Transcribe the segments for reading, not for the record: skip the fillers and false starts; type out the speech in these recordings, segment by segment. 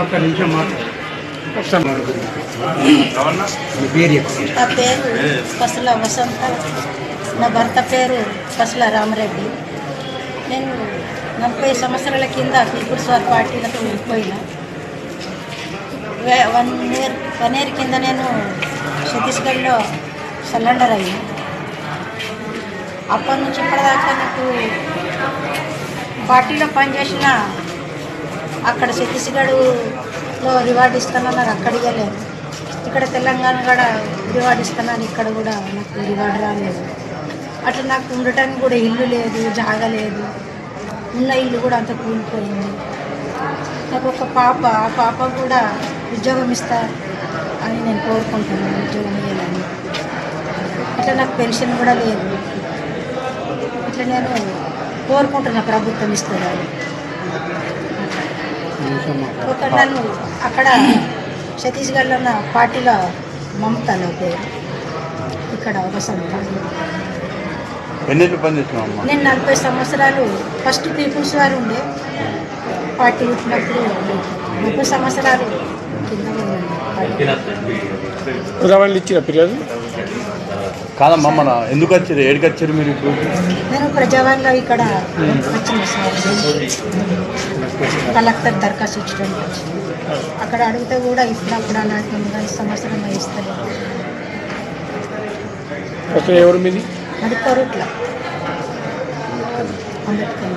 ఒక్క నిమిషం మాట్లాడు. నా పేరు పసుల వసంత, నా భర్త పేరు పసుల రామరెడ్డి. నేను 40 సంవత్సరాల కింద పీపుల్స్ వార్ పార్టీలకు వెళ్ళిపోయినా. 1 ఇయర్ కింద నేను ఛత్తీస్గఢ్లో సరెండర్ అయ్యా. అప్పటి నుంచి ఇప్పటిదాకా నాకు పార్టీలో పనిచేసిన అక్కడ ఛత్తీస్గఢ్లో రివార్డు ఇస్తానన్నారు, అక్కడ ఇవ్వలేదు. ఇక్కడ తెలంగాణ కూడా రివార్డు ఇస్తున్నాను, ఇక్కడ కూడా నాకు రివార్డు రాలేదు. అట్లా నాకు ఉండటానికి కూడా ఇల్లు లేదు, జాగ లేదు. ఉన్న ఇల్లు కూడా అంత కూలిపోయింది. నాకు ఒక పాప, ఆ పాప కూడా ఉద్యోగం ఇస్తా అని నేను కోరుకుంటున్నాను, ఉద్యోగం ఇవ్వాలని. ఇట్లా నాకు పెన్షన్ కూడా లేదు. ఇట్లా నేను కోరుకుంటున్నా ప్రభుత్వం ఇస్తుందని. ఒక నన్ను అక్కడ ఛత్తీస్గఢ్లో ఉన్న పార్టీలో మమతాలో పేరు, ఇక్కడ వసంత. నేను 40 సంవత్సరాలు ఫస్ట్ పీపుల్స్ వారు ఉండే పార్టీ పుట్టినప్పుడు 30 సంవత్సరాలు కింద ఇచ్చిన ఫిర్యాదు కాదమ్మా. మన ఎందుకు వచ్చారు, ఏడికి వచ్చారు మీరు ఇప్పుడు? నేను ప్రజావాణిలో ఇక్కడ వచ్చిన సార్, కలెక్టర్ దరఖాస్తు ఇచ్చడానికి వచ్చింది. అక్కడ అడిగితే కూడా ఇప్పుడప్పుడు నాకు 5 సంవత్సరం ఇస్తారు. ఎవరు మీది? అది కొరుట్ల అంబేద్కర్.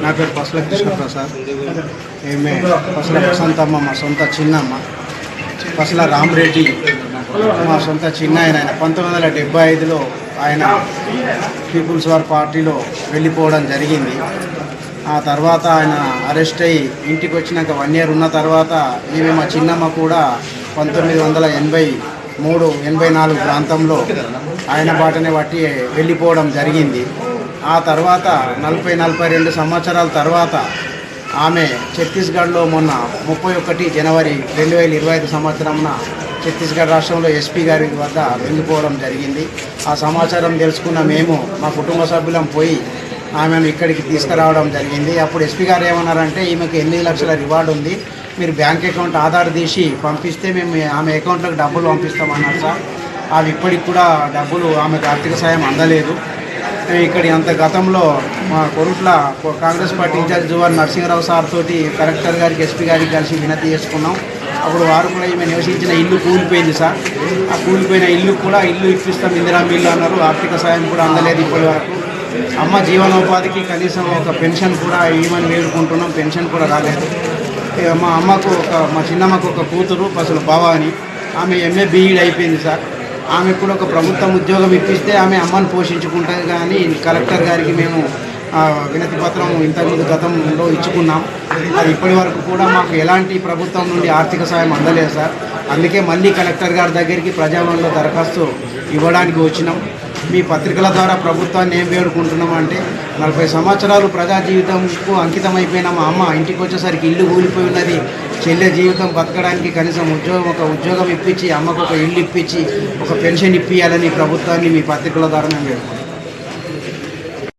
నా పేరు పసుల కృష్ణప్రసాద్. ఏమే పసుల వసంతమ్మ మా సొంత చిన్నమ్మ. పసుల రామరెడ్డి మా సొంత చిన్న ఆయన. 1975లో ఆయన పీపుల్స్ వార్ పార్టీలో వెళ్ళిపోవడం జరిగింది. ఆ తర్వాత ఆయన అరెస్ట్ అయ్యి ఇంటికి వచ్చినాక 1 ఇయర్ ఉన్న తర్వాత ఈమె మా చిన్నమ్మ కూడా 1983-84 ప్రాంతంలో ఆయన బాటనే బట్టి వెళ్ళిపోవడం జరిగింది. ఆ తర్వాత 40-42 సంవత్సరాల తర్వాత ఆమె ఛత్తీస్గఢ్లో మొన్న 31 జనవరి 2025 సంవత్సరంన ఛత్తీస్గఢ్ రాష్ట్రంలో ఎస్పీ గారి వద్ద వెళ్ళిపోవడం జరిగింది. ఆ సమాచారం తెలుసుకున్న మేము మా కుటుంబ సభ్యులం పోయి ఆమెను ఇక్కడికి తీసుకురావడం జరిగింది. అప్పుడు ఎస్పీ గారు ఏమన్నారంటే, ఈమెకు 8 లక్షల రివార్డు ఉంది, మీరు బ్యాంక్ అకౌంట్ ఆధార్ తీసి పంపిస్తే మేము ఆమె అకౌంట్లోకి డబ్బులు పంపిస్తామన్నారు సార్. అవి ఇప్పటికి కూడా డబ్బులు ఆమెకు ఆర్థిక సాయం అందలేదు. ఇక్కడి అంత గతంలో మా Korutla Congress party in-charge Juvar Narasimharao sir తోటి కలెక్టర్ గారికి, ఎస్పీ గారికి కలిసి వినతి చేసుకున్నాం. అప్పుడు వారు కూడా ఈమె నివసించిన ఇల్లు కూలిపోయింది సార్. ఆ కూలిపోయిన ఇల్లు కూడా ఇల్లు ఇప్పిస్తాం, ఇందిరామ ఇల్లు అన్నారు. ఆర్థిక సాయం కూడా అందలేదు ఇప్పటి వరకు. అమ్మ జీవనోపాధికి కనీసం ఒక పెన్షన్ కూడా ఇవ్వమని వేడుకుంటున్నాం, పెన్షన్ కూడా రాలేదు. మా చిన్నమ్మకు ఒక కూతురు పసుల భవాని, ఆమె MA BEd అయిపోయింది సార్. ఆమెకు కూడా ఒక ప్రభుత్వం ఉద్యోగం ఇప్పిస్తే ఆమె అమ్మను పోషించుకుంటుంది. కానీ కలెక్టర్ గారికి మేము వినతి పత్రం ఇంతకుముందు గతంలో ఇచ్చుకున్నాం. అది ఇప్పటి వరకు కూడా మాకు ఎలాంటి ప్రభుత్వం నుండి ఆర్థిక సాయం అందలేదు సార్. అందుకే మళ్ళీ కలెక్టర్ గారి దగ్గరికి ప్రజావాణిలో దరఖాస్తు ఇవ్వడానికి వచ్చినాం. మీ పత్రికల ద్వారా ప్రభుత్వాన్ని ఏం వేడుకుంటున్నాం అంటే, 40 సంవత్సరాలు ప్రజా జీవితంకు అంకితమైపోయిన మా అమ్మ ఇంటికి వచ్చేసరికి ఇల్లు కూలిపోయి ఉన్నది. చెల్లె జీవితం బతకడానికి కనీసం ఒక ఉద్యోగం ఇప్పించి, అమ్మకు ఒక ఇల్లు ఇప్పించి, ఒక పెన్షన్ ఇప్పించాలని ప్రభుత్వాన్ని మీ పత్రికల ద్వారా మేము వేడుకుంటున్నాం.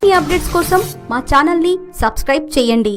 ఈ అప్డేట్స్ కోసం మా ఛానల్ని సబ్స్క్రైబ్ చేయండి.